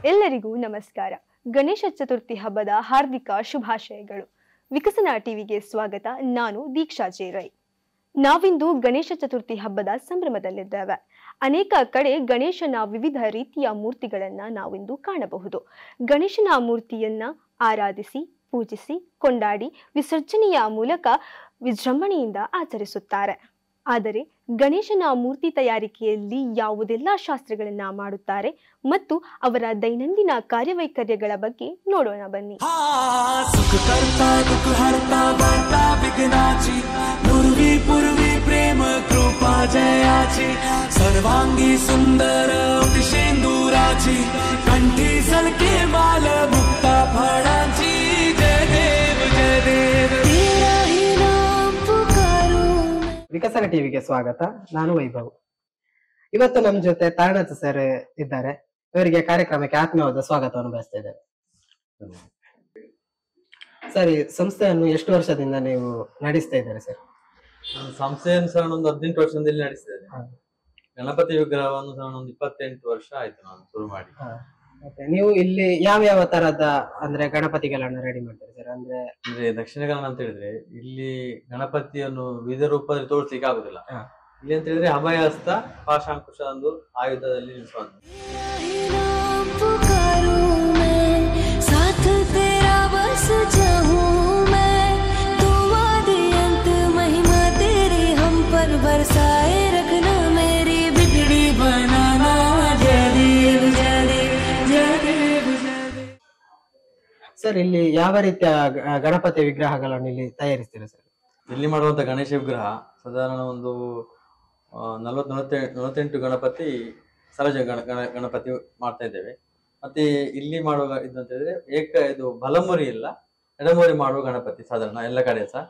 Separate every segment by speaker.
Speaker 1: ಎಲ್ಲರಿಗೂ ನಮಸ್ಕಾರ. ಗಣೇಶ ಚತುರ್ಥಿ ಹಬ್ಬದ ಹಾರ್ದಿಕ ಶುಭಾಶಯಗಳು. ವಿಕಸನ ಟಿವಿಗೆ ಸ್ವಾಗತ. ನಾನು ದೀಕ್ಷಾ ಜೇರೈ. ನಾವಿಂದು ಗಣೇಶ ಚತುರ್ಥಿ ಹಬ್ಬದ ಸಂಭ್ರಮದಲ್ಲಿದ್ದೇವೆ. ಅನೇಕ ಕಡೆ ಗಣೇಶನ ವಿವಿಧ ರೀತಿಯ ಮೂರ್ತಿಗಳನ್ನ ನಾವಿಂದು ಕಾಣಬಹುದು. ಗಣೇಶನ ಮೂರ್ತಿಯನ್ನ ಆರಾಧಿಸಿ, ಪೂಜಿಸಿ, ಕೊಂಡಾಡಿ ವಿಸರ್ಜನೆಯ ಮೂಲಕ ವಿಜೃಂಭಣೆಯಿಂದ ಆಚರಿಸುತ್ತಾರೆ. ಆದರೆ ಗಣೇಶನ ಮೂರ್ತಿ ತಯಾರಿಕೆಯಲ್ಲಿ ಯಾವುದೆಲ್ಲ ಶಾಸ್ತ್ರಗಳನ್ನ ಮಾಡುತ್ತಾರೆ ಮತ್ತು ಅವರ ದೈನಂದಿನ ಕಾರ್ಯವೈಖರ್ಯಗಳ ಬಗ್ಗೆ ನೋಡೋಣ ಬನ್ನಿ.
Speaker 2: ಪ್ರೇಮ ಕೃಪಾ ಜಯಾಚಿ ಸರ್ವಾಂಗಿ ಸುಂದರ ಸಿಂಧೂರಾಚಿ ಕಂಠಿ ಸಲ್ಕೆ ಬಾಲ ಮುಕ್ತ ಫಳಾಂಚಿ ಜಯ ದೇವ ಜಯ ದೇವ.
Speaker 3: ವಿಕಸನ ಟಿವಿಗೆ ಸ್ವಾಗತ. ನಾನು ವೈಭವ್. ಇವತ್ತು ನಮ್ಮ ಜೊತೆ ತಾರಣಾಥ ಸರ್ ಇದ್ದಾರೆ. ಇವರಿಗೆ ಕಾರ್ಯಕ್ರಮಕ್ಕೆ ಆತ್ಮೀಯವಾದ ಸ್ವಾಗತವನ್ನು ಬಯಸ್ತಾ ಇದ್ದೇವೆ. ಸರ್, ಈ ಸಂಸ್ಥೆಯನ್ನು ಎಷ್ಟು ವರ್ಷದಿಂದ ನೀವು ನಡೆಸ್ತಾ ಇದ್ದಾರೆ ಸರ್?
Speaker 4: ಸಂಸ್ಥೆಯನ್ನು ಸಹ ಒಂದು 18 ವರ್ಷದಲ್ಲಿ ನಡೆಸಿದ್ದೇನೆ. ಗಣಪತಿ ವಿಗ್ರಹವನ್ನು ಸಹ ಒಂದು 28 ವರ್ಷ ಆಯ್ತು ನಾನು ಶುರು ಮಾಡಿ.
Speaker 3: ನೀವು ಇಲ್ಲಿ ಯಾವ ಯಾವ ತರದ ಅಂದ್ರೆ ಗಣಪತಿಗಳನ್ನ ರೆಡಿ ಮಾಡ್ತಾರೆ ಸರ್? ಅಂದ್ರೆ
Speaker 4: ದಕ್ಷಿಣ ಕನ್ನಡ ಅಂತ ಹೇಳಿದ್ರೆ ಇಲ್ಲಿ ಗಣಪತಿಯನ್ನು ವಿವಿಧ ರೂಪದಲ್ಲಿ ತೋರಿಸ್ಲಿಕ್ಕೆ ಆಗುದಿಲ್ಲ. ಇಲ್ಲಿ ಅಂತ ಹೇಳಿದ್ರೆ ಅಭಯಹಸ್ತ, ಪಾಶಾಂಕುಶ ಒಂದು ಆಯುಧದಲ್ಲಿ ನಿಲ್ಲಿಸುವಂತ.
Speaker 3: ಸರ್, ಇಲ್ಲಿ ಯಾವ ರೀತಿಯ ಗಣಪತಿ ವಿಗ್ರಹಗಳನ್ನು ಇಲ್ಲಿ ತಯಾರಿಸ್ತೀರಾ ಸರ್?
Speaker 4: ಇಲ್ಲಿ ಮಾಡುವಂತ ಗಣೇಶ ವಿಗ್ರಹ ಸಾಧಾರಣ ಒಂದು 40-48 ಗಣಪತಿ ಸರಜ ಗಣಪತಿ ಮಾಡ್ತಾ ಇದ್ದೇವೆ. ಮತ್ತೆ ಇಲ್ಲಿ ಮಾಡುವ ಇದಂತ ಹೇಳಿದ್ರೆ ಇದು ಬಲಮುರಿ ಇಲ್ಲ, ಎಡಮುರಿ ಮಾಡುವ ಗಣಪತಿ ಸಾಧಾರಣ ಎಲ್ಲ ಕಡೆ ಸಹ.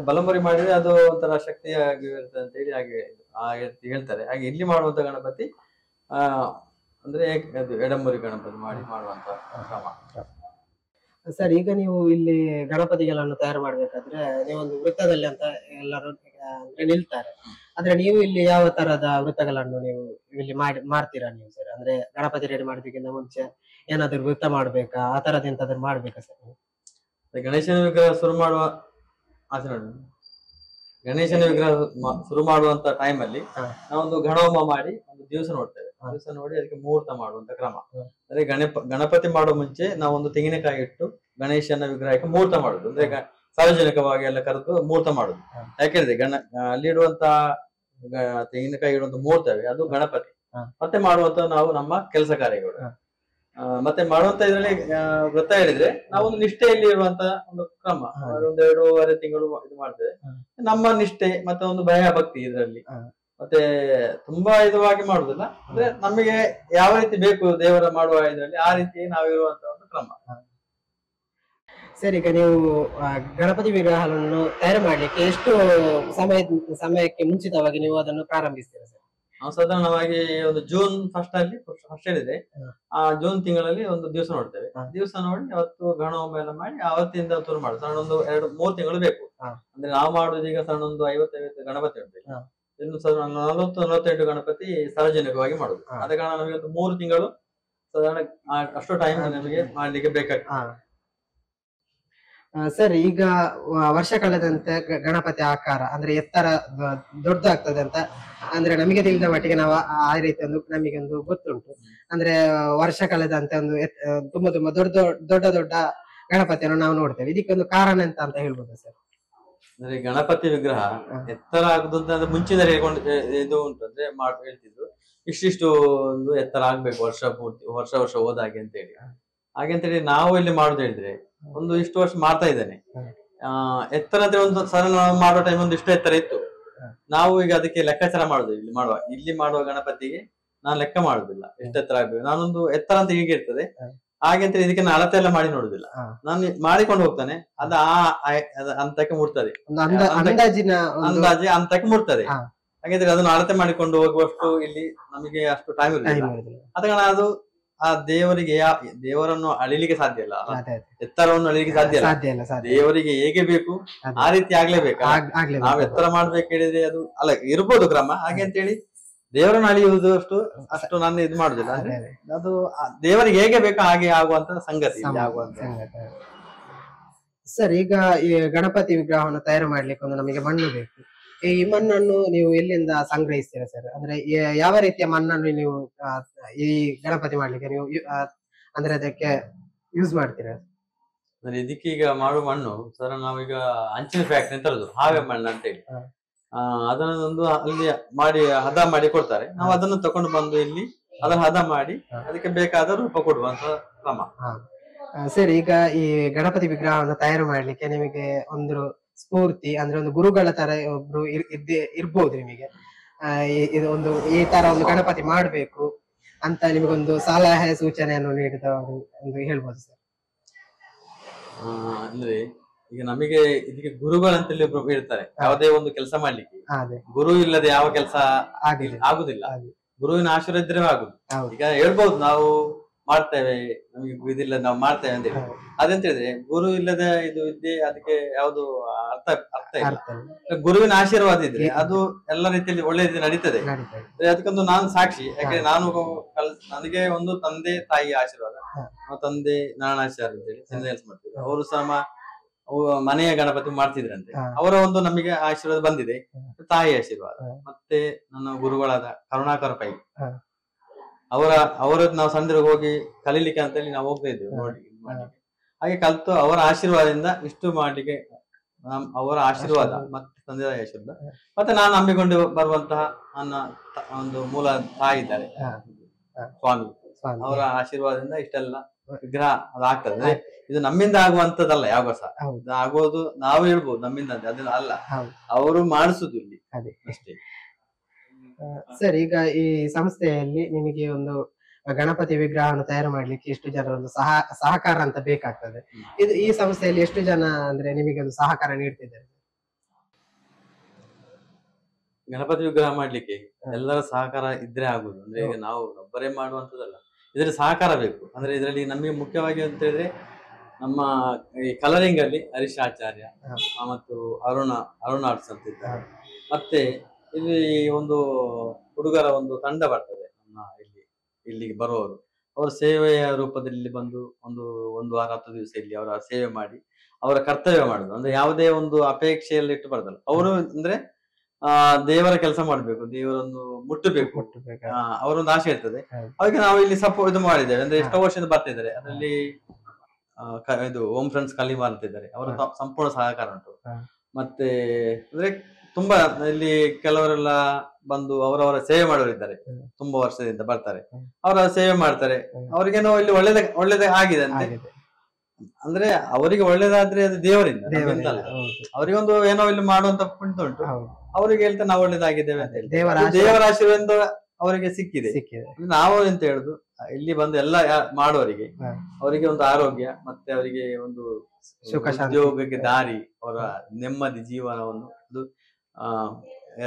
Speaker 4: ಬಲಮುರಿ ಮಾಡಿದ್ರೆ ಅದು ಒಂಥರ ಶಕ್ತಿಯಾಗಿರುತ್ತೆ ಅಂತ ಹೇಳಿ ಹಾಗೆ ಹೇಳ್ತಾರೆ. ಹಾಗೆ ಇಲ್ಲಿ ಮಾಡುವಂತ ಗಣಪತಿ ಅಂದ್ರೆ ಅದು ಎಡಮುರಿ ಗಣಪತಿ ಮಾಡಿ ಮಾಡುವಂತ ಕ್ರಮ.
Speaker 3: ಸರ್, ಈಗ ನೀವು ಇಲ್ಲಿ ಗಣಪತಿಗಳನ್ನು ತಯಾರು ಮಾಡ್ಬೇಕಾದ್ರೆ ನೀವೊಂದು ವೃತ್ತದಲ್ಲಿ ಅಂತ ಎಲ್ಲರೂ ಅಂದ್ರೆ ನಿಲ್ತಾರೆ. ಆದ್ರೆ ನೀವು ಇಲ್ಲಿ ಯಾವ ತರದ ವೃತ್ತಗಳನ್ನು ನೀವು ಇಲ್ಲಿ ಮಾಡ್ತೀರಾ ನೀವು ಸರ್? ಅಂದ್ರೆ ಗಣಪತಿ ರೆಡಿ ಮಾಡೋದಕ್ಕಿಂತ ಮುಂಚೆ ಏನಾದ್ರು ವೃತ್ತ ಮಾಡ್ಬೇಕಾ, ಆ ತರದ ಎಂತಾದ್ರು ಮಾಡ್ಬೇಕಾ ಸರ್?
Speaker 4: ಗಣೇಶನ ವಿಗ್ರಹ ಶುರು ಮಾಡುವ ಗಣೇಶನ ವಿಗ್ರಹ ಶುರು ಮಾಡುವಂತ ಟೈಮ್ ಅಲ್ಲಿ ನಾವೊಂದು ಗಣಹೋಮ ಮಾಡಿ ಒಂದು ದಿವಸ ನೋಡ್ತೇವೆ. ದಿವಸ ನೋಡಿ ಅದಕ್ಕೆ ಮುಹೂರ್ತ ಮಾಡುವಂತ ಕ್ರಮ. ಅಂದ್ರೆ ಗಣಪತಿ ಮಾಡುವ ಮುಂಚೆ ನಾವೊಂದು ತೆಂಗಿನಕಾಯಿ ಇಟ್ಟು ಗಣೇಶನ ವಿಗ್ರಹಕ್ಕೆ ಮುಹೂರ್ತ ಮಾಡುದು. ಅಂದ್ರೆ ಸಾರ್ವಜನಿಕವಾಗಿ ಎಲ್ಲ ಕರೆದು ಮುಹೂರ್ತ ಮಾಡುದು. ಯಾಕೆಂದ್ರೆ ಅಲ್ಲಿ ಇಡುವಂತ ತೆಂಗಿನಕಾಯಿ ಇಡುವಂತ ಮುಹೂರ್ತವೇ ಅದು ಗಣಪತಿ. ಮತ್ತೆ ಮಾಡುವಂತ ನಾವು ನಮ್ಮ ಕೆಲಸ ಕಾರ್ಯಗಳು ಮತ್ತೆ ಮಾಡುವಂತ ಇದ್ರಲ್ಲಿ ವ್ರತ ಹೇಳಿದ್ರೆ ನಾವೊಂದು ನಿಷ್ಠೆಯಲ್ಲಿ ಇರುವಂತ ಒಂದು ಕ್ರಮ. ಒಂದು 2.5 ತಿಂಗಳು ಇದು ಮಾಡ್ತೇವೆ. ನಮ್ಮ ನಿಷ್ಠೆ ಮತ್ತೆ ಒಂದು ಭಯ ಭಕ್ತಿ ಇದರಲ್ಲಿ. ಮತ್ತೆ ತುಂಬಾ ಇದುವಾಗಿ ಮಾಡುದಿಲ್ಲ. ಅಂದ್ರೆ ನಮಗೆ ಯಾವ ರೀತಿ ಬೇಕು ದೇವರ ಮಾಡುವ ಇದರಲ್ಲಿ ಆ ರೀತಿ ನಾವಿರುವಂತ ಒಂದು ಕ್ರಮ.
Speaker 3: ಸರ್, ಈಗ ನೀವು ಗಣಪತಿ ವಿಗ್ರಹವನ್ನು ತಯಾರು ಮಾಡ್ಲಿಕ್ಕೆ ಎಷ್ಟು ಸಮಯಕ್ಕೆ ಮುಂಚಿತವಾಗಿ ನೀವು ಅದನ್ನು ಪ್ರಾರಂಭಿಸ್ತೀರಾ ಸರ್?
Speaker 4: ನಾವು ಸಾಧಾರಣವಾಗಿ ಒಂದು ಜೂನ್ ಫಸ್ಟ್ ಹೇಳಿದ್ರೆ ಆ ಜೂನ್ ತಿಂಗಳಲ್ಲಿ ಒಂದು ದಿವಸ ನೋಡ್ತೇವೆ. ದಿವಸ ನೋಡಿ ಅವತ್ತು ಗಣಹೋಮ ಎಲ್ಲ ಮಾಡಿ ಅವತ್ತಿಂದ ಶುರು ಮಾಡುದು. ಸಣ್ಣ ಒಂದು 2-3 ತಿಂಗಳು ಬೇಕು. ಅಂದ್ರೆ ನಾವು ಮಾಡುದು ಈಗ ಸಣ್ಣ ಒಂದು 50-50 ಗಣಪತಿ ಉಂಟು. ಇನ್ನು 40-48 ಗಣಪತಿ ಸಾರ್ವಜನಿಕವಾಗಿ ಮಾಡುದು. ಆದ ಕಾರಣ ನಮಗೆ ಒಂದು 3 ತಿಂಗಳು ಸಾಧಾರಣ ಅಷ್ಟು ಟೈಮ್ ನಮಗೆ ಮಾಡ್ಲಿಕ್ಕೆ ಬೇಕಾಗ್ತದೆ.
Speaker 3: ಸರ್, ಈಗ ವರ್ಷ ಕಳೆದಂತೆ ಗಣಪತಿ ಆಕಾರ ಅಂದ್ರೆ ಎತ್ತರ ದೊಡ್ಡದಾಗ್ತದೆ ಅಂತ ಅಂದ್ರೆ ನಮಗೆ ತಿಳಿದ ಮಟ್ಟಿಗೆ ನಾವು ಆ ರೀತಿ ಒಂದು ನಮಗೆ ಒಂದು ಗೊತ್ತುಂಟು. ಅಂದ್ರೆ ವರ್ಷ ಕಳೆದಂತೆ ಒಂದು ತುಂಬಾ ತುಂಬಾ ದೊಡ್ಡ ಗಣಪತಿಯನ್ನು ನಾವು ನೋಡ್ತೇವೆ. ಇದಕ್ಕೊಂದು ಕಾರಣ ಅಂತ ಹೇಳ್ಬೋದು ಸರ್?
Speaker 4: ಅಂದ್ರೆ ಗಣಪತಿ ವಿಗ್ರಹ ಎತ್ತರ ಆಗುದಂತ ಮುಂಚಿನ ಇದು ಉಂಟು. ಅಂದ್ರೆ ಹೇಳ್ತಿದ್ರು ಇಷ್ಟಿಷ್ಟು ಒಂದು ಎತ್ತರ ಆಗ್ಬೇಕು ವರ್ಷ ಹೋದಾಗೆ ಅಂತ ಹೇಳಿ. ಹಾಗೆಂತೇಳಿ ನಾವು ಇಲ್ಲಿ ಮಾಡುದು ಹೇಳಿದ್ರೆ ಒಂದು ಇಷ್ಟು ವರ್ಷ ಮಾಡ್ತಾ ಇದ್ದೇನೆ. ಎತ್ತರ ಅಂದ್ರೆ ಒಂದು ಸಣ್ಣ ಮಾಡುವ ಟೈಮ್ ಒಂದು ಇಷ್ಟು ಎತ್ತರ ಇತ್ತು. ನಾವು ಈಗ ಅದಕ್ಕೆ ಲೆಕ್ಕಾಚಾರ ಮಾಡುದು. ಇಲ್ಲಿ ಮಾಡುವ ಗಣಪತಿಗೆ ನಾನು ಲೆಕ್ಕ ಮಾಡುದಿಲ್ಲ ಎಷ್ಟು ಎತ್ತರ ಆಗ್ಬೇಕು. ನಾನೊಂದು ಎತ್ತರ ಅಂತ ಹೀಗೆ ಇರ್ತದೆ. ಹಾಗೆಂತ ಇದಕ್ಕೆ ನಾನು ಅಳತೆ ಎಲ್ಲ ಮಾಡಿ ನೋಡುದಿಲ್ಲ. ನಾನು ಮಾಡಿಕೊಂಡು ಹೋಗ್ತಾನೆ. ಅದು ಹಂತಕ್ಕೆ ಮುಟ್ತದೆ, ಅಂದಾಜಿ ಹಂತಕ್ಕೆ ಮುಟ್ತದೆ. ಹಾಗಾದ್ರೆ ಅದನ್ನು ಅಳತೆ ಮಾಡಿಕೊಂಡು ಹೋಗುವಷ್ಟು ಇಲ್ಲಿ ನಮಗೆ ಅಷ್ಟು ಟೈಮ್ ಇರುವುದಿಲ್ಲ. ಅದ ಕಾರಣ ಅದು ಆ ದೇವರನ್ನು ಅಳಿಲಿಕ್ಕೆ ಸಾಧ್ಯ ಇಲ್ಲ. ಎತ್ತರವನ್ನು ಅಳಿಲಿಕ್ಕೆ ಸಾಧ್ಯ ಇಲ್ಲ. ದೇವರಿಗೆ ಹೇಗೆ ಬೇಕು ಆ ರೀತಿ ಆಗ್ಲೇಬೇಕು. ನಾವ್ ಎತ್ತರ ಮಾಡ್ಬೇಕು ಹೇಳಿದ್ರೆ ಅದು ಅಲ್ಲ ಇರ್ಬೋದು ಕ್ರಮ. ಹಾಗೆ ಅಂತೇಳಿ ದೇವರನ್ನು ಅಳಿಯುವುದು ಅಷ್ಟು ನಾನು ಇದು ಮಾಡುದಿಲ್ಲ. ಅಂದ್ರೆ ಅದು ದೇವರಿಗೆ ಹೇಗೆ ಬೇಕೋ ಹಾಗೆ ಆಗುವಂತ ಸಂಗತಿ ಆಗುವಂತ.
Speaker 3: ಸರ್, ಈಗ ಈ ಗಣಪತಿ ವಿಗ್ರಹವನ್ನು ತಯಾರು ಮಾಡ್ಲಿಕ್ಕೆ ಒಂದು ನಮಗೆ ಮಣ್ಣು ಬೇಕು. ಈ ಮಣ್ಣನ್ನು ನೀವು ಎಲ್ಲಿಂದ ಸಂಗ್ರಹಿಸ್ತೀರಾ ಸರ್? ಅಂದ್ರೆ ಯಾವ ರೀತಿಯ ಮಣ್ಣನ್ನು ನೀವು ಈ ಗಣಪತಿ ಮಾಡ್ಲಿಕ್ಕೆ ನೀವು ಅಂದ್ರೆ ಅದಕ್ಕೆ ಯೂಸ್ ಮಾಡ್ತೀರಾ?
Speaker 4: ಇದಕ್ಕೆ ಈಗ ಮಾಡುವ ಮಣ್ಣು ಸರ್, ನಾವೀಗ ಅಂಚಿನ ಫ್ಯಾಕ್ಟ್ರಿ ತರುದು ಹಾವೆ ಮಣ್ಣು ಅಂತ ಹೇಳಿ, ಅದನ್ನೊಂದು ಅಲ್ಲಿ ಮಾಡಿ ಹದ ಮಾಡಿ ಕೊಡ್ತಾರೆ. ನಾವು ಅದನ್ನು ತಕೊಂಡು ಬಂದು ಇಲ್ಲಿ ಅದನ್ನ ಹದ ಮಾಡಿ ಅದಕ್ಕೆ ಬೇಕಾದ ರೂಪ ಕೊಡುವಂತ ಕ್ರಮ.
Speaker 3: ಸರ್, ಈಗ ಈ ಗಣಪತಿ ವಿಗ್ರಹವನ್ನು ತಯಾರು ಮಾಡ್ಲಿಕ್ಕೆ ನಿಮಗೆ ಒಂದು ಸ್ಫೂರ್ತಿ ಅಂದ್ರೆ ಒಂದು ಗುರುಗಳ ತರ ಒಬ್ರು ಇರ್ಬೋದು ನಿಮಗೆ. ಇದು ಒಂದು ಈ ತರ ಒಂದು ಗಣಪತಿ ಮಾಡ್ಬೇಕು ಅಂತ ನಿಮಗೊಂದು ಸಲಹೆ ಸೂಚನೆಯನ್ನು ನೀಡಿದವರು ಒಂದು ಹೇಳ್ಬೋದು ಸರ್?
Speaker 4: ಅಂದ್ರೆ ಈಗ ನಮಗೆ ಇದಕ್ಕೆ ಗುರುಗಳಂತೇಳಿ ಒಬ್ರು ಇರ್ತಾರೆ. ಯಾವುದೇ ಒಂದು ಕೆಲಸ ಮಾಡ್ಲಿಕ್ಕೆ ಗುರು ಇಲ್ಲದೆ ಯಾವ ಕೆಲಸ ಆಗುದಿಲ್ಲ. ಗುರುವಿನ ಆಶೀರ್ವಾದ ಇದ್ರೆ ಆಗುದು. ಈಗ ಹೇಳ್ಬಹುದು ನಾವು ಮಾಡ್ತೇವೆ, ನಮಗೆ ಇದಿಲ್ಲ ನಾವು ಮಾಡ್ತೇವೆ ಅಂತ ಹೇಳಿ. ಅದಂತ ಹೇಳಿದ್ರೆ ಗುರು ಇಲ್ಲದ ಇದು ವಿದ್ಯೆ ಅದಕ್ಕೆ ಯಾವ್ದು ಅರ್ಥ ಇಲ್ಲ. ಗುರುವಿನ ಆಶೀರ್ವಾದ ಇದ್ರೆ ಅದು ಎಲ್ಲ ರೀತಿಯಲ್ಲಿ ಒಳ್ಳೆ ರೀತಿ ನಡೀತದೆ. ಅದಕ್ಕೊಂದು ನಾನು ಸಾಕ್ಷಿ. ಯಾಕಂದ್ರೆ ನನಗೆ ಒಂದು ತಂದೆ ತಾಯಿ ಆಶೀರ್ವಾದ, ತಂದೆ ನಾರಾಯಣಾಚಾರ್ಯ ಅಂತ ಹೇಳಿ ಕೆಲಸ ಮಾಡ್ತಿದ್ರು. ಅವರು ಸಹ ಮನೆಯ ಗಣಪತಿ ಮಾಡ್ತಿದ್ರಂತೆ. ಅವರ ಒಂದು ನಮಗೆ ಆಶೀರ್ವಾದ ಬಂದಿದೆ, ತಾಯಿ ಆಶೀರ್ವಾದ. ಮತ್ತೆ ನನ್ನ ಗುರುಗಳಾದ ಕರುಣಾಕರ ಪೈ ಅವರದ್ದು ನಾವು ಸಂದರ್ಭ ಹೋಗಿ ಕಲೀಲಿಕ್ಕೆ ಅಂತ ಹೇಳಿ ನಾವು ಹೋಗ್ತಾ ಇದ್ದೇವೆ ನೋಡಿ. ಹಾಗೆ ಕಲ್ತು ಅವರ ಆಶೀರ್ವಾದದಿಂದ ಇಷ್ಟು ಮಾಡ್ಲಿಕ್ಕೆ ಅವರ ಆಶೀರ್ವಾದ ಮತ್ತೆ ತಂದೆ ತಾಯಿ ಆಶೀರ್ವಾದ ಮತ್ತೆ ನಾನು ನಂಬಿಕೊಂಡು ಬರುವಂತಹ ನನ್ನ ಒಂದು ಮೂಲ ತಾಯಿ ಇದ್ದಾರೆ ಸ್ವಾಮಿ, ಅವರ ಆಶೀರ್ವಾದದಿಂದ ಇಷ್ಟೆಲ್ಲ ವಿಗ್ರಹ ಅದಾಗ್ತದೆ. ಇದು ನಮ್ಮಿಂದ ಆಗುವಂತದಲ್ಲ ಯಾವಾಗ ಸಹ. ಆಗೋದು ನಾವು ಹೇಳ್ಬೋದು ನಮ್ಮಿಂದ ಅಂತ, ಅದನ್ನ ಅಲ್ಲ, ಅವರು ಮಾಡಿಸುದು ಇಲ್ಲಿ ಅಷ್ಟೇ.
Speaker 3: ಸರ್, ಈಗ ಈ ಸಂಸ್ಥೆಯಲ್ಲಿ ನಿಮಗೆ ಒಂದು ಗಣಪತಿ ವಿಗ್ರಹವನ್ನು ತಯಾರು ಮಾಡ್ಲಿಕ್ಕೆ ಎಷ್ಟು ಜನರ ಒಂದು ಸಹಕಾರ ಅಂತ ಬೇಕಾಗ್ತದೆ. ಇದು ಈ ಸಂಸ್ಥೆಯಲ್ಲಿ ಎಷ್ಟು ಜನ ಅಂದ್ರೆ ನಿಮಗೆ ಒಂದು ಸಹಕಾರ ನೀಡ್ತಿದ್ದಾರೆ?
Speaker 4: ಗಣಪತಿ ವಿಗ್ರಹ ಮಾಡ್ಲಿಕ್ಕೆ ಎಲ್ಲರ ಸಹಕಾರ ಇದ್ರೆ ಆಗುದು. ಅಂದ್ರೆ ಈಗ ನಾವು ಒಬ್ಬರೇ ಮಾಡುವಂತದಲ್ಲ, ಇದರಲ್ಲಿ ಸಹಕಾರ ಬೇಕು. ಅಂದ್ರೆ ಇದರಲ್ಲಿ ನಮಗೆ ಮುಖ್ಯವಾಗಿ ಅಂತ ಹೇಳಿದ್ರೆ ನಮ್ಮ ಈ ಕಲರಿಂಗ್ ಅಲ್ಲಿ ಹರೀಶ್ ಆಚಾರ್ಯ ಮತ್ತು ಅರುಣ ಆರ್ಟ್ಸ್ ಅಂತ ಇದ್ದಾರೆ. ಮತ್ತೆ ಇಲ್ಲಿ ಒಂದು ಹುಡುಗರ ಒಂದು ತಂಡ ಬರ್ತದೆ ನಮ್ಮ ಇಲ್ಲಿಗೆ ಬರುವವರು. ಅವರ ಸೇವೆಯ ರೂಪದಲ್ಲಿ ಬಂದು ಒಂದು ವಾರ 10 ದಿವಸ ಇಲ್ಲಿ ಅವರ ಸೇವೆ ಮಾಡಿ ಅವರ ಕರ್ತವ್ಯ ಮಾಡುದು. ಅಂದ್ರೆ ಯಾವುದೇ ಒಂದು ಅಪೇಕ್ಷೆಯಲ್ಲಿ ಇಟ್ಟು ಬರ್ತಲ್ಲ ಅವರು. ಅಂದ್ರೆ ದೇವರ ಕೆಲಸ ಮಾಡ್ಬೇಕು, ದೇವರನ್ನು ಮುಟ್ಟಬೇಕು, ಅವರೊಂದು ಆಸೆ ಇರ್ತದೆ. ಅವಾಗ ನಾವು ಇಲ್ಲಿ ಇದು ಮಾಡಿದ್ದೇವೆ. ಅಂದ್ರೆ ಎಷ್ಟೋ ವರ್ಷದಿಂದ ಬರ್ತಿದ್ದಾರೆ. ಅದರಲ್ಲಿ ಇದು ಓಂ ಫ್ರೆಂಡ್ಸ್ ಕಲಿಮಾರ್ ಅಂತ ಇದ್ದಾರೆ, ಅವರ ಸಂಪೂರ್ಣ ಸಹಕಾರ ಉಂಟು. ಮತ್ತೆ ಅಂದ್ರೆ ತುಂಬಾ ಇಲ್ಲಿ ಕೆಲವರೆಲ್ಲ ಬಂದು ಅವರವರ ಸೇವೆ ಮಾಡೋರಿದ್ದಾರೆ, ತುಂಬಾ ವರ್ಷದಿಂದ ಬರ್ತಾರೆ, ಅವರ ಸೇವೆ ಮಾಡ್ತಾರೆ. ಅವ್ರಿಗೇನೋ ಇಲ್ಲಿ ಒಳ್ಳೇದೇ ಆಗಿದೆ ಅಂತೆ. ಅಂದ್ರೆ ಅವರಿಗೆ ಒಳ್ಳೇದಾದ್ರೆ ಅದು ದೇವರಿಂದ, ಅವರಿಗೊಂದು ಏನೋ ಇಲ್ಲಿ ಮಾಡುವಂತ ಪುಣ್ಯ ಉಂಟು. ಅವರಿಗೆ ಹೇಳ್ತಾ ನಾವು ಒಳ್ಳೇದಾಗಿದ್ದೇವೆ ಅಂತ ಹೇಳಿ ದೇವರ ಆಶೀರ್ವಾದ ಅವರಿಗೆ ಸಿಕ್ಕಿದೆ. ನಾವು ಎಂತ ಹೇಳುದು, ಇಲ್ಲಿ ಬಂದು ಎಲ್ಲ ಮಾಡೋರಿಗೆ ಅವರಿಗೆ ಒಂದು ಆರೋಗ್ಯ ಮತ್ತೆ ಅವರಿಗೆ ಒಂದು ಉದ್ಯೋಗಕ್ಕೆ ದಾರಿ, ಅವರ ನೆಮ್ಮದಿ ಜೀವನವನ್ನು ಅದು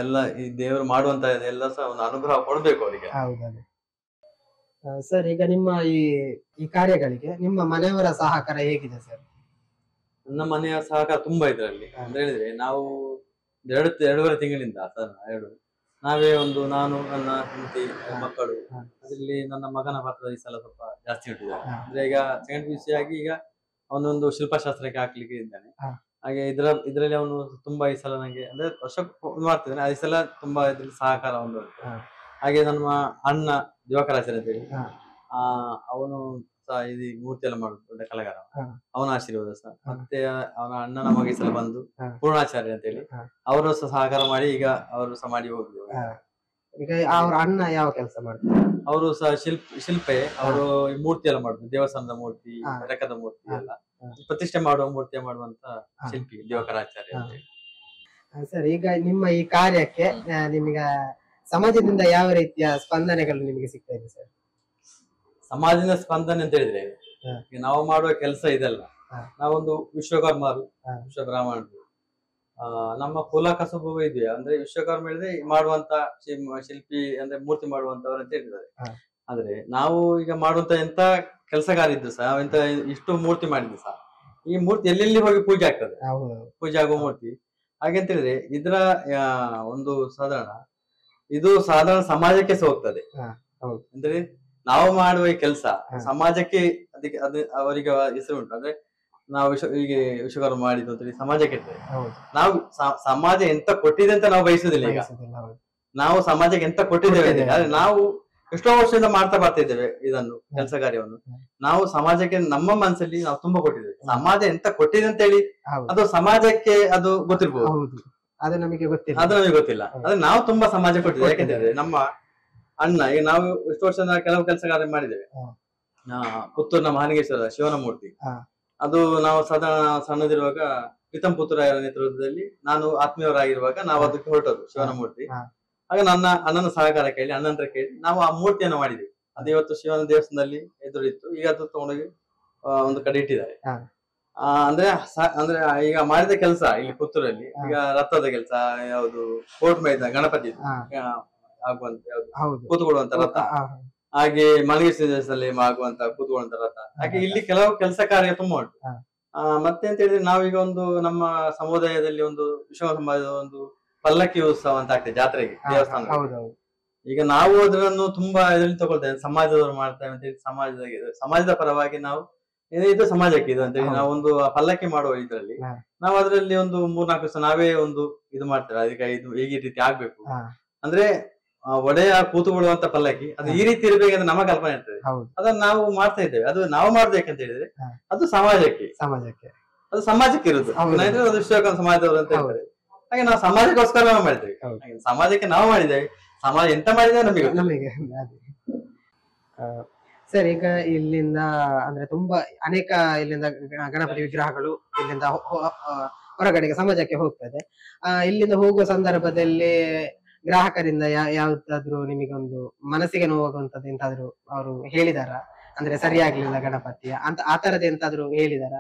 Speaker 4: ಎಲ್ಲ ಈ ದೇವರು ಮಾಡುವಂತ ಎಲ್ಲ ಸಹ ಒಂದು ಅನುಗ್ರಹ ಕೊಡ್ಬೇಕು ಅವರಿಗೆ.
Speaker 3: ಸರ್, ಈಗ ನಿಮ್ಮ ಈ ಕಾರ್ಯಗಳಿಗೆ ನಿಮ್ಮ ಮನೆಯವರ ಸಹಕಾರ ಹೇಗಿದೆ ಸರ್?
Speaker 4: ನನ್ನ ಮನೆಯ ಸಹಕಾರ ತುಂಬಾ ಇದರಲ್ಲಿ. ಅಂತ ಹೇಳಿದ್ರೆ ನಾವು 2.5 ತಿಂಗಳಿಂದ ನಾವೇ ನಾನು ನನ್ನ ಹೆಂಡತಿ ಮಕ್ಕಳು, ಅದರಲ್ಲಿ ನನ್ನ ಮಗನ ಪಾತ್ರ ಈ ಸಲ ಸ್ವಲ್ಪ ಜಾಸ್ತಿ ಇಟ್ಟಿದ್ದಾರೆ. ಅಂದ್ರೆ ಈಗ ಸೆಕೆಂಡ್ PUC ಆಗಿ ಈಗ ಅವನೊಂದು ಶಿಲ್ಪಶಾಸ್ತ್ರಕ್ಕೆ ಹಾಕ್ಲಿಕ್ಕೆ ಇದ್ದಾನೆ. ಹಾಗೆ ಇದರಲ್ಲಿ ಅವನು ತುಂಬಾ ಈ ಸಲ ನಂಗೆ ಅಂದ್ರೆ ವರ್ಷ ಮಾಡ್ತಿದ್ದಾನೆ. ಈ ಸಲ ತುಂಬಾ ಇದ್ರಲ್ಲಿ ಸಹಕಾರ ಒಂದು. ಹಾಗೆ ನಮ್ಮ ಅಣ್ಣ ದಿವಾಕರಾಚಾರ್ಯ ಅಂತ ಹೇಳಿ, ಅವನು ಸಹ ಇದು ಮೂರ್ತಿ ಎಲ್ಲ ಮಾಡುದು, ದೊಡ್ಡ ಕಲಾಗಾರ, ಅವನ ಆಶೀರ್ವಾದ ಸಹ. ಮತ್ತೆ ಅವನ ಅಣ್ಣನ ಮಗ ಈ ಸಲ ಬಂದು ಪೂರ್ಣಾಚಾರ್ಯ ಅಂತ ಹೇಳಿ ಅವರು ಸಹ ಸಹಕಾರ ಮಾಡಿ ಈಗ ಅವರು ಸಹ ಮಾಡಿ ಹೋಗಿದ್ರು.
Speaker 3: ಈಗ ಅವ್ರ ಅಣ್ಣ ಯಾವ ಕೆಲಸ ಮಾಡ್ತಾರೆ?
Speaker 4: ಅವರು ಸಹ ಶಿಲ್ಪೆ, ಅವರು ಮೂರ್ತಿ ಎಲ್ಲ ಮಾಡುದು, ದೇವಸ್ಥಾನದ ಮೂರ್ತಿ, ರಕದ ಮೂರ್ತಿ ಎಲ್ಲ ಪ್ರತಿಷ್ಠೆ ಮಾಡುವ ಮೂರ್ತಿ ಮಾಡುವಂತ ಶಿಲ್ಪಿ ದಿವಾಕರಾಚಾರ್ಯ ಅಂತ ಹೇಳಿ.
Speaker 3: ಸರ್, ಈಗ ನಿಮ್ಮ ಈ ಕಾರ್ಯಕ್ಕೆ ನಿಮಗೆ ಸಮಾಜದಿಂದ ಯಾವ ರೀತಿಯ ಸ್ಪಂದನೆಗಳು ನಿಮಗೆ ಸಿಗ್ತಾ ಇದೆ ಸರ್?
Speaker 4: ಸಮಾಜದ ಸ್ಪಂದನೆ ಅಂತ ಹೇಳಿದ್ರೆ ನಾವು ಮಾಡುವ ಕೆಲಸ ಇದೆಲ್ಲ. ನಾವೊಂದು ವಿಶ್ವಕರ್ಮರು, ವಿಶ್ವಬ್ರಾಹ್ಮಣರು, ನಮ್ಮ ಕುಲ ಕಸುಬು ಇದೆಯಾ ಅಂದ್ರೆ ವಿಶ್ವಕರ್ಮ ಹೇಳಿದ್ರೆ ಮಾಡುವಂತ ಶಿಲ್ಪಿ ಅಂದ್ರೆ ಮೂರ್ತಿ ಮಾಡುವಂತವ್ರು ಅಂತ ಹೇಳಿದ್ದಾರೆ. ಆದ್ರೆ ನಾವು ಈಗ ಮಾಡುವಂತ ಎಂತ ಕೆಲಸಗಾರ ಇದ್ದು ಸಹ ಎಂತ ಇಷ್ಟು ಮೂರ್ತಿ ಮಾಡಿದ್ದು ಸಹ ಈ ಮೂರ್ತಿ ಎಲ್ಲೆಲ್ಲಿ ಹೋಗಿ ಪೂಜೆ ಆಗ್ತದೆ, ಪೂಜೆ ಆಗುವ ಮೂರ್ತಿ. ಹಾಗೆಂತ ಹೇಳಿದ್ರೆ ಇದರ ಒಂದು ಸಾಧಾರಣ ಇದು ಸಾಧಾರಣ ಸಮಾಜಕ್ಕೆ ಸಹ ಹೋಗ್ತದೆ.
Speaker 3: ಹೌದು.
Speaker 4: ಅಂದ್ರೆ ನಾವು ಮಾಡುವ ಈ ಕೆಲಸ
Speaker 3: ಹಾ.
Speaker 4: ಸಮಾಜಕ್ಕೆ ಅದಕ್ಕೆ ಅದು ಅವರಿಗೆ ಹೆಸರು ಉಂಟು. ಅಂದ್ರೆ ನಾವು ಹೀಗೆ ವಿಶ್ವಕರ್ಮ ಮಾಡಿದ್ದು ಅಂತ ಹೇಳಿ ಸಮಾಜಕ್ಕೆ ಇರ್ತದೆ.
Speaker 3: ಹೌದು.
Speaker 4: ನಾವು ಸಮಾಜ ಎಂತ ಕೊಟ್ಟಿದೆ ಅಂತ ನಾವು ಬಯಸುದಿಲ್ಲ. ಈಗ
Speaker 3: ಬಯಸುದಿಲ್ಲ, ಹೌದು.
Speaker 4: ನಾವು ಸಮಾಜಕ್ಕೆ ಎಂತ ಕೊಟ್ಟಿದ್ದೇವೆ ಅಂತ
Speaker 3: ಕೊಟ್ಟಿದ್ದೇವೆ.
Speaker 4: ಆದ್ರೆ ನಾವು ಎಷ್ಟೋ ವರ್ಷದಿಂದ ಮಾಡ್ತಾ ಬರ್ತಿದ್ದೇವೆ ಇದನ್ನು ಕೆಲಸ ಕಾರ್ಯವನ್ನು. ನಾವು ಸಮಾಜಕ್ಕೆ ನಮ್ಮ ಮನಸ್ಸಲ್ಲಿ ನಾವು ತುಂಬಾ ಕೊಟ್ಟಿದ್ದೇವೆ. ಸಮಾಜ ಎಂತ ಕೊಟ್ಟಿದೆ ಅಂತ ಹೇಳಿ
Speaker 3: ಹೌದು.
Speaker 4: ಅದು ಸಮಾಜಕ್ಕೆ ಅದು ಗೊತ್ತಿರ್ಬೋದು,
Speaker 3: ಹೌದು, ಅದು ನಮಗೆ ಗೊತ್ತಿಲ್ಲ.
Speaker 4: ಅದು ನಮಗೆ ಗೊತ್ತಿಲ್ಲ. ಆದ್ರೆ ನಾವು ತುಂಬಾ ಸಮಾಜ ಕೊಟ್ಟಿದ್ದೇವೆ. ಯಾಕೆಂದ್ರೆ ನಮ್ಮ ಅಣ್ಣ ಈಗ ನಾವು ಇಷ್ಟು ವರ್ಷದ ಕೆಲವು ಕೆಲಸ ಕಾರ್ಯ ಮಾಡಿದ್ದೇವೆ. ಪುತ್ತೂರಿನ ಮಹಾಲಿಂಗೇಶ್ವರ ಶಿವನ ಮೂರ್ತಿ, ಅದು ನಾವು ಸಾಧಾರಣ ಸಣ್ಣದಿರುವಾಗ ಪ್ರೀತಂ ಪುತ್ತೂರಾಯರ ನೇತೃತ್ವದಲ್ಲಿ ನಾನು ಆತ್ಮೀಯರಾಗಿರುವಾಗ ನಾವು ಅದಕ್ಕೆ ಹೊರಟದ್ದು ಶಿವನ ಮೂರ್ತಿ. ಆಗ ನನ್ನ ಅಣ್ಣನ ಸಹಕಾರ ಕೇಳಿ ಅಣ್ಣನ ಹತ್ರ ಕೇಳಿ ನಾವು ಆ ಮೂರ್ತಿಯನ್ನು ಮಾಡಿದ್ವಿ. ಅದು ಇವತ್ತು ಶಿವನ ದೇವಸ್ಥಾನದಲ್ಲಿ ಎದುರಿತ್ತು. ಈಗ ಅದು ತಗೊಂಡೋಗಿ ಒಂದು ಕಡೆ ಇಟ್ಟಿದ್ದಾರೆ. ಅಂದ್ರೆ ಅಂದ್ರೆ ಈಗ ಮಾಡಿದ ಕೆಲಸ ಇಲ್ಲಿ ಪುತ್ತೂರಲ್ಲಿ ಈಗ ರಥದ ಕೆಲಸ, ಯಾವುದು ಕೋರ್ಟ್ ಮೈದ ಗಣಪತಿ ಆಗುವಂತ ಯಾವ್ದು ಕೂತ್ಕೊಳ್ಳುವಂತ ರಥ, ಹಾಗೆ ಮಲಗೇಶ್ವರ ದೇವಸ್ಥಾನದಲ್ಲಿ ಆಗುವಂತ ಕೂತ್ಕೊಳ್ಳುವಂತ ರಥ, ಹಾಗೆ ಇಲ್ಲಿ ಕೆಲವು ಕೆಲಸ ಕಾರ್ಯ ತುಂಬಾ ಉಂಟು. ಮತ್ತೆ ಅಂತ ಹೇಳಿದ್ರೆ ನಾವೀಗ ಒಂದು ನಮ್ಮ ಸಮುದಾಯದಲ್ಲಿ ಒಂದು ವಿಶ್ವ ಸಮಾಜದ ಒಂದು ಪಲ್ಲಕ್ಕಿ ಉತ್ಸವ ಅಂತ ಆಗ್ತದೆ ಜಾತ್ರೆಗೆ ದೇವಸ್ಥಾನ. ಈಗ ನಾವು ಅದನ್ನು ತುಂಬಾ ಇದರಲ್ಲಿ ತಗೊಳ್ತೇವೆ, ಸಮಾಜದವರು ಮಾಡ್ತೇವೆ ಅಂತ ಹೇಳಿ ಸಮಾಜದ ಪರವಾಗಿ ನಾವು ಇದು ಸಮಾಜಕ್ಕೆ ಇದು ಅಂತ ಹೇಳಿ ನಾವು ಒಂದು ಪಲ್ಲಕ್ಕಿ ಮಾಡುವ ಇದ್ರಲ್ಲಿ ನಾವು ಅದರಲ್ಲಿ ಒಂದು 3-4 ದಿವಸ ನಾವೇ ಒಂದು ಇದು ಮಾಡ್ತೇವೆ. ಅದಕ್ಕೆ ಇದು ಹೇಗೆ ರೀತಿ ಆಗ್ಬೇಕು ಅಂದ್ರೆ ಒಡೆಯ ಕೂತುಕೊಳ್ಳುವಂತ ಪಲ್ಲಕ್ಕಿ ಅದು ಈ ರೀತಿ ಇರ್ಬೇಕಂತ ನಮ್ಮ ಕಲ್ಪನೆ ಇರ್ತದೆ. ಅದನ್ನ ನಾವು ಮಾಡ್ತಾ ಇದ್ದೇವೆ. ಅದು ನಾವು ಮಾಡ್ಬೇಕಂತ ಹೇಳಿದ್ರೆ ಅದು ಸಮಾಜಕ್ಕೆ ಅದು ಸಮಾಜಕ್ಕೆ ಇರುದು. ಅದು ವಿಶ್ವಕರ್ಮ ಸಮಾಜದವರು ಅಂತ ಹೇಳ್ತಾರೆ. ಹಾಗೆ ನಾವು ಸಮಾಜಕ್ಕೋಸ್ಕರ ನಾವು ಮಾಡಿದ್ದೇವೆ. ಸಮಾಜಕ್ಕೆ ನಾವು ಮಾಡಿದ್ದೇವೆ, ಸಮಾಜ ಎಂತ ಮಾಡಿದ್ದೇವೆ ನಮಗೆ.
Speaker 3: ಸರ್, ಈಗ ಇಲ್ಲಿಂದ ಅಂದ್ರೆ ತುಂಬಾ ಅನೇಕ ಇಲ್ಲಿಂದ ಗಣಪತಿ ವಿಗ್ರಹಗಳು ಇಲ್ಲಿಂದ ಹೊರಗಡೆಗೆ ಸಮಾಜಕ್ಕೆ ಹೋಗ್ತದೆ. ಇಲ್ಲಿಂದ ಹೋಗುವ ಸಂದರ್ಭದಲ್ಲಿ ಗ್ರಾಹಕರಿಂದ ಯಾವ್ದಾದ್ರು ನಿಮಗೊಂದು ಮನಸ್ಸಿಗೆ ನೋವಾಗುವಂತದ್ದು ಎಂತಾದ್ರು ಅವರು ಹೇಳಿದಾರ? ಅಂದ್ರೆ ಸರಿಯಾಗ್ಲಿಲ್ಲ ಗಣಪತಿಯ ಅಂತ ಆ ತರದ ಎಂತಾದ್ರು ಹೇಳಿದಾರ?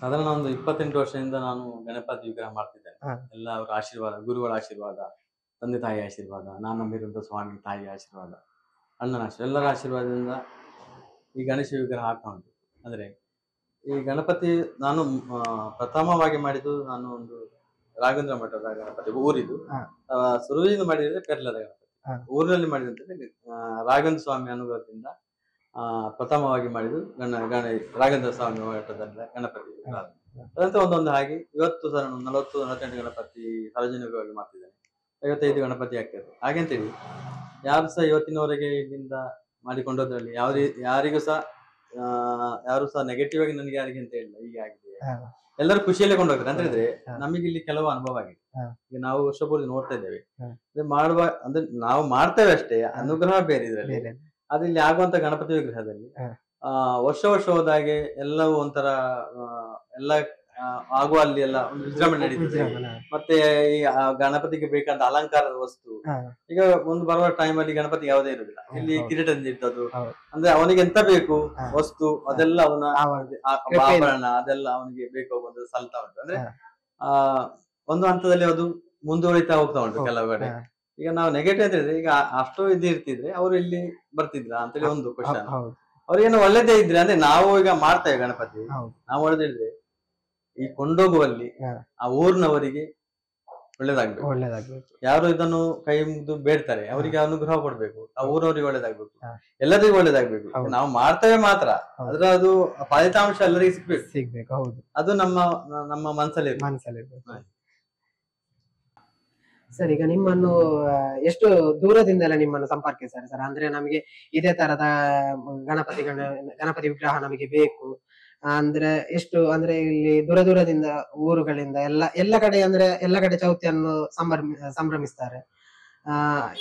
Speaker 4: ಸಾಧಾರಣ ಒಂದು 28 ವರ್ಷದಿಂದ ನಾನು ಗಣಪತಿ ವಿಗ್ರಹ ಮಾಡ್ತಿದ್ದೇನೆ. ಎಲ್ಲ ಅವರ ಆಶೀರ್ವಾದ, ಗುರುಗಳ ಆಶೀರ್ವಾದ, ತಂದೆ ತಾಯಿ ಆಶೀರ್ವಾದ, ನಾನು ನಂಬಿರುವಂತ ಸ್ವಾಮಿ ತಾಯಿ ಆಶೀರ್ವಾದ, ಅಣ್ಣನ ಆಶೀರ್ವಾದ, ಎಲ್ಲರ ಆಶೀರ್ವಾದದಿಂದ ಈ ಗಣೇಶ ವಿಗ್ರಹ ಆಗ್ತಾ ಉಂಟು. ಅಂದ್ರೆ ಈ ಗಣಪತಿ ನಾನು ಪ್ರಥಮವಾಗಿ ಮಾಡಿದ್ದು ನಾನು ಒಂದು ರಾಘವೇಂದ್ರ ಮಠದ ಗಣಪತಿ ಊರಿದ್ದು. ಸುರುವಿಯಿಂದ ಮಾಡಿದ್ರೆ ಪೆರ್ಲದ ಗಣಪತಿ. ಊರಿನಲ್ಲಿ ಮಾಡಿದಂತೆ ರಾಘವೇಂದ್ರ ಸ್ವಾಮಿ ಅನುಗ್ರಹದಿಂದ ಪ್ರಥಮವಾಗಿ ಮಾಡಿದ್ದು ರಾಘವೇಂದ್ರ ಸ್ವಾಮಿ ಮಠದ ಗಣಪತಿ. ಅದಂತ ಒಂದೊಂದು ಹಾಗೆ ಇವತ್ತು ಸರ್ 40-48 ಗಣಪತಿ ಸಾರ್ವಜನಿಕವಾಗಿ ಮಾಡ್ತಿದ್ದೇನೆ. 55 ಗಣಪತಿ ಆಗ್ತದೆ. ಹಾಗೆಂತೇಳಿ ಯಾರು ಸಹ ಇವತ್ತಿನವರೆಗೆ ಇಲ್ಲಿಂದ ಮಾಡಿಕೊಂಡೋದ್ರಲ್ಲಿ ಯಾರಿಗೂ ಸಹ ಯಾರು ಸಹ ನೆಗೆಟಿವ್ ಆಗಿ ನನಗೆ ಯಾರಿಗೆ ಅಂತ ಹೇಳಿಲ್ಲ. ಹೀಗೆ ಆಗಿದೆ, ಎಲ್ಲರೂ ಖುಷಿಯಲ್ಲೇ ಕೊಂಡೋಗ್ತಾರೆ. ಅಂತ ಹೇಳಿದ್ರೆ ನಮಗೆ ಇಲ್ಲಿ ಕೆಲವು ಅನುಭವ ಆಗಿದೆ. ಈಗ ನಾವು ವರ್ಷ ಪೂರ್ತಿ ನೋಡ್ತಾ ಇದ್ದೇವೆ, ಮಾಡುವ ಅಂದ್ರೆ ನಾವು ಮಾಡ್ತೇವೆ ಅಷ್ಟೇ, ಅನುಗ್ರಹ ಬೇರೆ ಇದ್ರಲ್ಲಿ. ಅದಿಲ್ಲಿ ಆಗುವಂತ ಗಣಪತಿ ವಿಗ್ರಹದಲ್ಲಿ ವರ್ಷ ಹೋದಾಗೆ ಎಲ್ಲವೂ ಒಂಥರ ಎಲ್ಲ ಆಗುವ ಅಲ್ಲಿ ಎಲ್ಲ ಒಂದು ವಿಜೃಂಭಣೆ ನಡೀತದೆ. ಮತ್ತೆ ಈ ಗಣಪತಿಗೆ ಬೇಕಾದ ಅಲಂಕಾರದ ವಸ್ತು ಈಗ ಒಂದು ಬರುವ ಟೈಮ್ ಅಲ್ಲಿ ಗಣಪತಿ ಯಾವುದೇ ಇರುದಿಲ್ಲ. ಇಲ್ಲಿ ಕಿರೀಟದಿಂದ ಇರ್ತದ್ದು ಅಂದ್ರೆ ಅವನಿಗೆ ಎಂತ ಬೇಕು ವಸ್ತು ಅದೆಲ್ಲ ಅವನ ಆಭರಣ ಅದೆಲ್ಲ ಅವನಿಗೆ ಬೇಕು ಅಂತ ಸಲ್ತಾ ಉಂಟು. ಅಂದ್ರೆ ಒಂದು ಹಂತದಲ್ಲಿ ಅದು ಮುಂದುವರಿತಾ ಹೋಗ್ತಾ ಉಂಟು ಕೆಲವು ಕಡೆ. ಈಗ ನಾವು ನೆಗೆಟಿವ್ ಅಂತ ಹೇಳಿದ್ರೆ ಈಗ ಅಷ್ಟು ಇರ್ತಿದ್ರೆ ಅವರು ಇಲ್ಲಿ ಬರ್ತಿದ್ರ ಅಂತೇಳಿ ಒಂದು ಕ್ವಶನ್. ಅವ್ರಿಗೇನು ಒಳ್ಳೇದೇ ಇದ್ರೆ ಅಂದ್ರೆ ನಾವು ಈಗ ಮಾಡ್ತೇವೆ ಗಣಪತಿ, ನಾವು ಒಳ್ಳೆದಿದ್ರೆ ಈ ಕೊಂಡೋಗುವಲ್ಲಿ ಆ ಊರಿನವರಿಗೆ ಒಳ್ಳೇದಾಗ್ಬೇಕು. ಯಾರು ಇದನ್ನು ಕೈ ಮುಗಿದು ಬೇಡ್ತಾರೆ ಅವರಿಗೆ ಅನುಗ್ರಹ ಕೊಡ್ಬೇಕು, ಆ ಊರವರಿಗೆ ಒಳ್ಳೇದಾಗ್ಬೇಕು, ಎಲ್ಲರಿಗೂ ಒಳ್ಳೇದಾಗ್ಬೇಕು. ನಾವು ಮಾಡ್ತೇವೆ ಮಾತ್ರ, ಅದ್ರ ಅದು ಫಲಿತಾಂಶ ಎಲ್ಲರಿಗೂ ಸಿಗ್ಬೇಕು. ಅದು ನಮ್ಮ ಮನಸ್ಸಲ್ಲಿ ಇರ್ಬೇಕು.
Speaker 3: ಸರ್, ಈಗ ನಿಮ್ಮನ್ನು ಎಷ್ಟು ದೂರದಿಂದಲೇ ನಿಮ್ಮನ್ನು ಸಂಪರ್ಕಿಸ್ತಾರೆ ಸರ್? ಅಂದ್ರೆ ನಮಗೆ ಇದೇ ತರದ ಗಣಪತಿ ವಿಗ್ರಹ ನಮಗೆ ಬೇಕು ಅಂದ್ರೆ ಎಷ್ಟು ಅಂದ್ರೆ ಇಲ್ಲಿ ದೂರದಿಂದ ಊರುಗಳಿಂದ ಎಲ್ಲ ಕಡೆ ಅಂದ್ರೆ ಎಲ್ಲ ಕಡೆ ಚೌತಿಯನ್ನು ಸಂಭ್ರಮಿಸ್ತಾರೆ.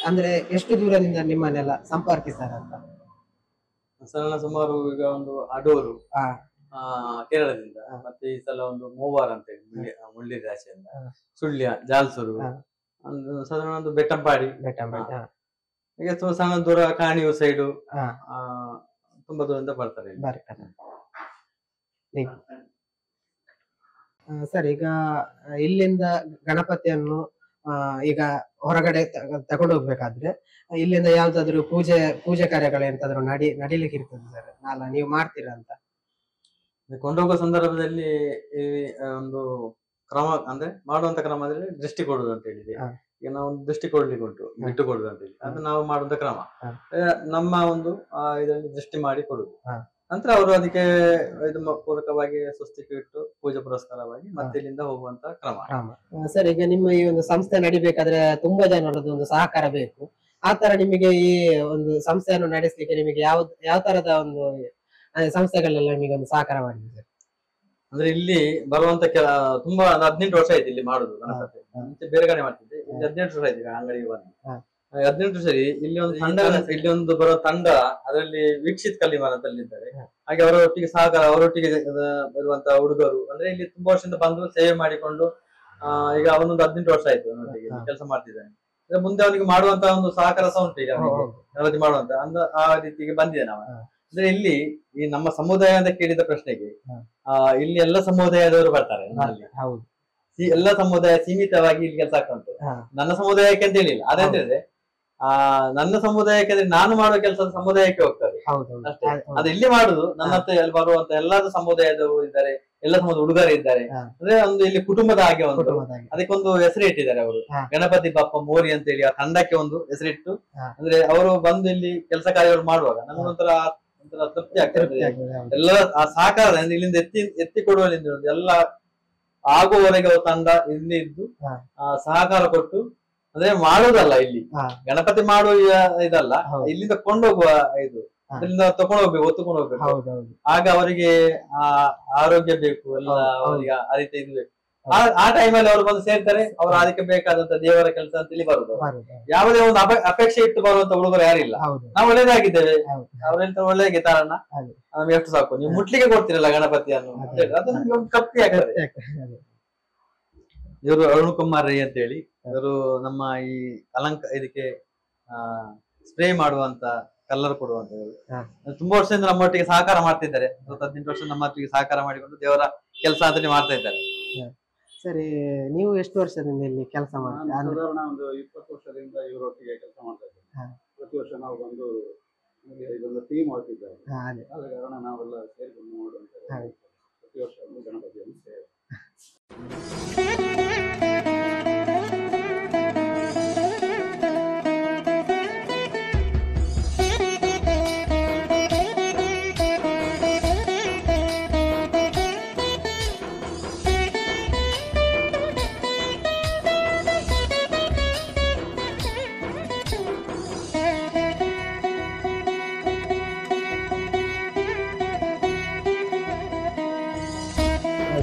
Speaker 3: ಅಂದ್ರೆ ಎಷ್ಟು ದೂರದಿಂದ ನಿಮ್ಮನ್ನೆಲ್ಲ ಸಂಪರ್ಕಿಸ್ತಾರೆ ಅಂತ?
Speaker 4: ಸುಮಾರು ಈಗ ಒಂದು ಅಡೂರು ಕೇರಳದಿಂದ, ಮತ್ತೆ ಈ ಸಲ ಒಂದು ಮೂವಾರ ಅಂತ ಹೇಳಿ ಮುಳ್ಳಿ ರಾಶಿಯಿಂದ, ಸುಳ್ಯ, ಜಾಲ್ಸೂರು, ಸಾಧಾರಣ ಒಂದು ಬೆಟ್ಟಂಪಾಡಿ, ಈಗ ಸಣ್ಣ ದೂರ ಕಾಣಿಯೂರು ಸೈಡು ತುಂಬಾ ದೂರದಿಂದ ಬರ್ತಾರೆ.
Speaker 3: ಸರ್, ಈಗ ಇಲ್ಲಿಂದ ಗಣಪತಿಯನ್ನು ಈಗ ಹೊರಗಡೆ ತಗೊಂಡು ಹೋಗ್ಬೇಕಾದ್ರೆ ಇಲ್ಲಿಂದ ಯಾವ್ದಾದ್ರು ಪೂಜೆ ಕಾರ್ಯಗಳು ಎಂತಾದ್ರು ನಡಿಲಿಕ್ಕೆ ಇರ್ತದೆ ಸರ್? ನೀವು ಮಾಡ್ತೀರಾ ಅಂತ?
Speaker 4: ಕೊಂಡೋಗುವ ಸಂದರ್ಭದಲ್ಲಿ ಒಂದು ಕ್ರಮ ಅಂದ್ರೆ ಮಾಡುವಂತ ಕ್ರಮ ಅಂದ್ರೆ ದೃಷ್ಟಿ ಕೊಡುದು ಅಂತ ಹೇಳಿದೆ. ಈಗ ನಾವು ಒಂದು ದೃಷ್ಟಿ ಕೊಡ್ಲಿಕ್ಕೆ ಉಂಟು, ಬಿಟ್ಟು ಕೊಡುದು ಅಂತ ಹೇಳಿ, ಅದು ನಾವು ಮಾಡುವಂತ ಕ್ರಮ. ನಮ್ಮ ಒಂದು ಇದರಲ್ಲಿ ದೃಷ್ಟಿ ಮಾಡಿ ಕೊಡುದು. ನಂತರ ಅವರು ಅದಕ್ಕೆ ಇದು ಪೂರಕವಾಗಿ ಸ್ವಸ್ತಿಕೆ ಇಟ್ಟು ಪೂಜೆ ಪುರಸ್ಕಾರವಾಗಿ ಮತ್ತೆ ಇಲ್ಲಿಂದ ಹೋಗುವಂತ ಕ್ರಮ.
Speaker 3: ಸರ್, ಈಗ ನಿಮ್ಮ ಈ ಒಂದು ಸಂಸ್ಥೆ ನಡಿಬೇಕಾದ್ರೆ ತುಂಬಾ ಜನರದ್ದು ಒಂದು ಸಹಕಾರ ಬೇಕು. ಆ ತರ ನಿಮಗೆ ಈ ಒಂದು ಸಂಸ್ಥೆಯನ್ನು ನಡೆಸಲಿಕ್ಕೆ ನಿಮಗೆ ಯಾವ ತರದ ಒಂದು ಸಂಸ್ಥೆಗಳೆಲ್ಲ ನಿಮಗೆ ಒಂದು ಸಹಕಾರ ಮಾಡಿದೆ ಸರ್?
Speaker 4: ಅಂದ್ರೆ ಇಲ್ಲಿ ಬರುವಂತ ತುಂಬಾ 18 ವರ್ಷ ಆಯ್ತು ಇಲ್ಲಿ ಮಾಡುದು ಗಣಪತಿ. ಮುಂಚೆ ಬೇರೆ ಕಡೆ ಮಾಡ್ತಿದ್ದೆ, ಇಲ್ಲಿ 18 ವರ್ಷ ಆಯ್ತು ಅಂಗಡಿಗೆ ಬಂದು. 18 ಸರಿ ಇಲ್ಲಿ ಒಂದು ತಂಡ, ಇಲ್ಲಿ ಒಂದು ಬರೋ ತಂಡ, ಅದರಲ್ಲಿ ವೀಕ್ಷಿತ್ ಕಲ್ಲಿಮರ ಅಂತಲ್ಲಿದ್ದಾರೆ. ಹಾಗೆ ಅವರೊಟ್ಟಿಗೆ ಸಹಕಾರ, ಅವರೊಟ್ಟಿಗೆ ಬರುವಂತ ಹುಡುಗರು ಅಂದ್ರೆ ಇಲ್ಲಿ ತುಂಬಾ ವರ್ಷದಿಂದ ಬಂದು ಸೇವೆ ಮಾಡಿಕೊಂಡು ಈಗ ಅವನೊಂದು 18 ವರ್ಷ ಆಯ್ತು ಅವನೊಟ್ಟಿಗೆ ಕೆಲಸ ಮಾಡ್ತಿದ್ದಾನೆ. ಅಂದ್ರೆ ಮುಂದೆ ಅವನಿಗೆ ಮಾಡುವಂತ ಒಂದು ಸಹಕಾರ ಸಹ ಉಂಟು ಈಗ ಗಣಪತಿ ಮಾಡುವಂತ ಆ ರೀತಿಗೆ ಬಂದಿದೆ ನಾವು. ಅಂದ್ರೆ ಇಲ್ಲಿ ಈ ನಮ್ಮ ಸಮುದಾಯ ಅಂತ ಕೇಳಿದ ಪ್ರಶ್ನೆಗೆ ಇಲ್ಲಿ ಎಲ್ಲ ಸಮುದಾಯದವರು ಬರ್ತಾರೆ. ಎಲ್ಲ ಸಮುದಾಯ ಸೀಮಿತವಾಗಿ ಇಲ್ಲಿ ಕೆಲಸ ಆಗ್ತಂತೆ. ನನ್ನ ಸಮುದಾಯಕ್ಕೆ ಅಂತ ಹೇಳಿಲ್ಲ, ಅದಂತ ಹೇಳಿದ್ರೆ ನನ್ನ ಸಮುದಾಯಕ್ಕೆ ಅಂದ್ರೆ ನಾನು ಮಾಡುವ ಕೆಲಸ ಸಮುದಾಯಕ್ಕೆ ಹೋಗ್ತದೆ ಅಷ್ಟೇ. ಅದು ಇಲ್ಲಿ ಮಾಡುದು ನನ್ನ ಹತ್ರ ಬರುವಂತ ಎಲ್ಲಾರು ಸಮುದಾಯದವರು ಇದ್ದಾರೆ, ಎಲ್ಲ ಸಮುದಾಯ ಹುಡುಗರು ಇದ್ದಾರೆ. ಅಂದ್ರೆ ಒಂದು ಇಲ್ಲಿ ಕುಟುಂಬದ ಹಾಗೆ ಒಂದು ಅದಕ್ಕೊಂದು ಹೆಸರು ಇಟ್ಟಿದ್ದಾರೆ ಅವರು, ಗಣಪತಿ ಬಪ್ಪ ಮೋರಿ ಅಂತ ಹೇಳಿ. ಆ ತಂಡಕ್ಕೆ ಒಂದು ಹೆಸರಿಟ್ಟು ಅಂದ್ರೆ ಅವರು ಬಂದು ಇಲ್ಲಿ ಕೆಲಸ ಕಾರ್ಯಗಳು ಮಾಡುವಾಗ ನಮಗೊಂಥರ ತೃಪ್ತಿ ಆಗ್ತದೆ. ಎಲ್ಲ ಆ ಸಹಕಾರ ಇಲ್ಲಿಂದ ಎತ್ತಿ ಕೊಡುವಲ್ಲಿಂದ ಎಲ್ಲ ಆಗುವವರೆಗೆ ತಂಡ ಇಲ್ಲಿ ಇದ್ದು ಸಹಕಾರ ಕೊಟ್ಟು ಅಂದ್ರೆ ಮಾಡುದಲ್ಲ, ಇಲ್ಲಿ ಗಣಪತಿ ಮಾಡುವ ಇದಲ್ಲ, ಇಲ್ಲಿಂದ ಕೊಂಡೋಗುವ ಇದು, ಇಲ್ಲಿಂದ ತಗೊಂಡು ಹೋಗ್ಬೇಕು, ಒತ್ತುಕೊಂಡು ಹೋಗ್ಬೇಕು. ಆಗ ಅವರಿಗೆ ಆರೋಗ್ಯ ಬೇಕು, ಎಲ್ಲ ಅವರಿಗೆ ಆ ರೀತಿ ಇದು ಬೇಕು. ಆ ಟೈಮಲ್ಲಿ ಅವರು ಬಂದು ಸೇರ್ತಾರೆ. ಅವ್ರು ಅದಕ್ಕೆ ಬೇಕಾದಂತ ದೇವರ ಕೆಲಸ ಅಂತ ಇಲ್ಲಿ ಬರುದು. ಯಾವುದೇ ಒಂದು ಅಪೇಕ್ಷೆ ಇಟ್ಟು ಬರುವಂತ ಹುಡುಗರು ಯಾರಿಲ್ಲ. ನಾವು ಒಳ್ಳೇದಾಗಿದ್ದೇವೆ, ಅವ್ರೆಂತ ಒಳ್ಳೆದಾಗಿ ಕಾರಣ ನಮ್ಗೆ ಎಷ್ಟು ಸಾಕು. ನೀವು ಮುಟ್ಲಿಕ್ಕೆ ಕೊಡ್ತಿರಲ್ಲ ಗಣಪತಿಯನ್ನು, ಅದು ನಮ್ಗೆ ಒಂದು ತೃಪ್ತಿ ಆಗ್ತದೆ. ಇವರು ಅರುಣ್ ಕುಮಾರ್ ರೈ ಅಂತ ಹೇಳಿ, ಇವರು ನಮ್ಮ ಈ ಇದಕ್ಕೆ ಸ್ಪ್ರೇ ಮಾಡುವಂತ ಕಲರ್ ಕೊಡುವಂತವರು. ತುಂಬಾ ವರ್ಷದಿಂದ ನಮ್ಮೊಟ್ಟಿಗೆ ಸಹಕಾರ ಮಾಡ್ತಿದ್ದಾರೆ. 18 ವರ್ಷ ನಮ್ಮೊಟ್ಟಿಗೆ ಸಹಕಾರ ಮಾಡಿಕೊಂಡು ದೇವರ ಕೆಲಸ ಅಂತ ಮಾಡ್ತಾ ಇದ್ದಾರೆ.
Speaker 3: ಸರಿ, ನೀವು ಎಷ್ಟು ವರ್ಷದಿಂದ ಇಲ್ಲಿ ಕೆಲಸ ಮಾಡ್ತೀರಾ?
Speaker 5: ಸಾಧಾರಣ ಒಂದು 20 ವರ್ಷದಿಂದ ಇವರೊಟ್ಟಿಗೆ ಕೆಲಸ ಮಾಡ್ತಾ ಇದ್ದೇವೆ. ಪ್ರತಿ ವರ್ಷ ನಾವು ಬಂದು ಇದೊಂದು ಟೀಮ್ ಹಾಕಿದ್ದೇವೆ. ಆದ ಕಾರಣ ನಾವೆಲ್ಲ ಸೇರಿಕೊಂಡು ಮಾಡುವಂತ ಪ್ರತಿ ವರ್ಷ ಒಂದು ಗಣಪತಿಯನ್ನು ಸೇವೆ.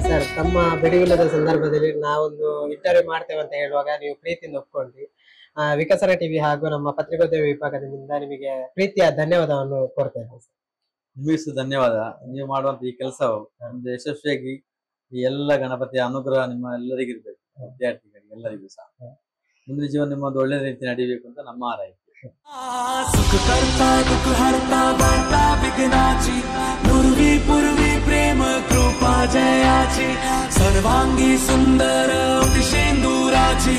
Speaker 3: ಸರ್, ತಮ್ಮ ಬಿಡುವಿಲ್ಲದ ಸಂದರ್ಭದಲ್ಲಿ ನಾವೊಂದು ಇಂಟರ್ವ್ಯೂ ಮಾಡ್ತೇವೆ ಅಂತ ಹೇಳುವಾಗ ನೀವು ಪ್ರೀತಿಯಿಂದ ಒಪ್ಕೊಂಡ್ರಿ. ವಿಕಸನ ಟಿವಿ ಹಾಗೂ ನಮ್ಮ ಪತ್ರಿಕೋದ್ಯಮ ವಿಭಾಗದಿಂದ ನಿಮಗೆ ಪ್ರೀತಿಯ ಧನ್ಯವಾದವನ್ನು ಕೋರ್ತೇನೆ.
Speaker 4: ನಿಮಗೂ ಧನ್ಯವಾದ. ನೀವು ಮಾಡುವಂತ ಈ ಕೆಲಸವು ಒಂದು ಯಶಸ್ವಿಯಾಗಿ ಈ ಎಲ್ಲ ಗಣಪತಿಯ ಅನುಗ್ರಹ ನಿಮ್ಮ ಎಲ್ಲರಿಗಿರ್ಬೇಕು, ವಿದ್ಯಾರ್ಥಿಗಳಿಗೆ ಎಲ್ಲರಿಗೂ ಸಹ ಮುಂದಿನ ಜೀವನ ನಿಮ್ಮೊಂದು ಒಳ್ಳೆ ರೀತಿ ನಡೀಬೇಕು ಅಂತ ನಮ್ಮ ಆರೈಕೆ.
Speaker 2: सुख करता दुख हरता वार्ता विघ्नाची नुरवी पूर्वी प्रेम कृपा जयाची सर्वांगी सुंदर शेंदुराची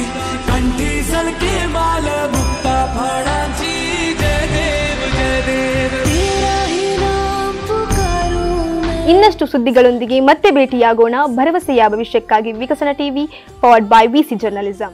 Speaker 2: कंठी सलके माल मुक्ता फळांची जय देव जय देव.
Speaker 1: ಇನ್ನಷ್ಟು ಸುದ್ದಿಗಳೊಂದಿಗೆ ಮತ್ತೆ ಭೇಟಿಯಾಗೋಣ. ಭರವಸೆಯ ಭವಿಷ್ಯಕ್ಕಾಗಿ ವಿಕಸನ TV, powered by VC journalism.